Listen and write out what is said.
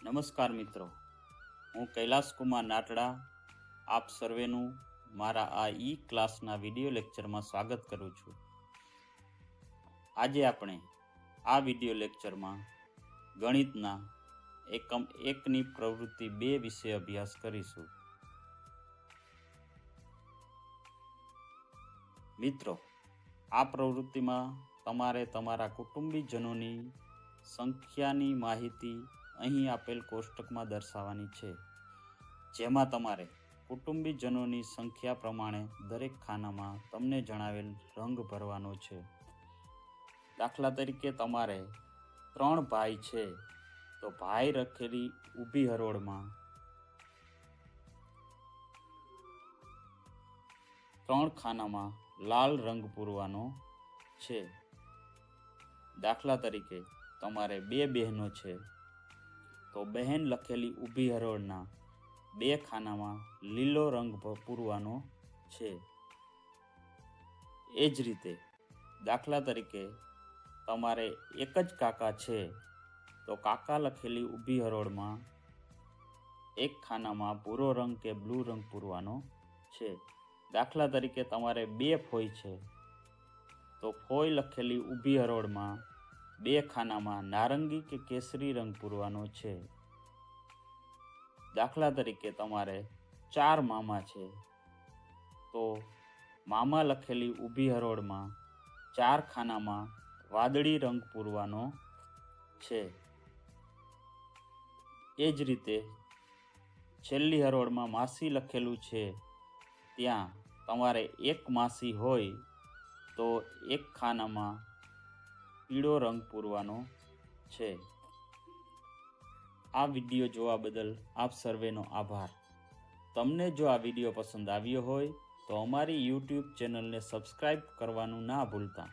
નમસ્કાર મિત્રો, હું કૈલાસ કુમાર નાટડા આપ સર્વેનું મારા આ ઈ ક્લાસના વિડીયો લેક્ચરમાં સ્વાગત કરું છું। આજે આપણે આ વિડીયો લેક્ચરમાં ગણિતના એકમ 1ની પ્રવૃત્તિ 2 વિશે અભ્યાસ કરીશું। મિત્રો, આ પ્રવૃત્તિમાં તમારે તમારા કુટુંબીજનોની સંખ્યાની માહિતી અહીં આપેલ કોષ્ટકમાં દર્શાવવાની છે, જેમાં તમારે કુટુંબીજનોની સંખ્યા પ્રમાણે દરેક ખાનામાં તમને જણાવેલ રંગ ભરવાનો છે। દાખલા તરીકે તમારે 3 ભાઈ છે તો ભાઈ લખેલી ઊભી હરોળમાં 3 ખાનામાં લાલ રંગ પૂરવાનો છે। દાખલા તરીકે તમારે 2 બહેનો છે તો બહેન લખેલી ઊભી હરોળના 2 ખાનામાં લીલો રંગ પૂરવાનો છે। એ જ રીતે દાખલા તરીકે તમારે એક જ કાકા છે તો કાકા લખેલી ઊભી હરોળમાં 1 ખાનામાં ભૂરો રંગ કે બ્લુ રંગ પૂરવાનો છે। દાખલા તરીકે તમારે 2 ફોઈ છે તો ફોઈ લખેલી ઊભી હરોળમાં 2 ખાનામાં નારંગી કે કેસરી રંગ પૂરવાનો છે। દાખલા તરીકે તમારે 4 મામા છે તો મામા લખેલી ઊભી હરોળમાં 4 ખાનામાં વાદળી રંગ પૂરવાનો છે। એ જ રીતે છેલ્લી હરોળમાં માસી લખેલું છે ત્યાં તમારે 1 માસી હોય તો 1 ખાનામાં પીળો રંગ પૂરવાનો છે। આ વિડીયો જોવા બદલ આપ સર્વેનો આભાર। તમને જો આ વિડીયો પસંદ આવ્યો હોય તો અમારી YouTube ચેનલને સબસ્ક્રાઈબ કરવાનું ના ભૂલતા।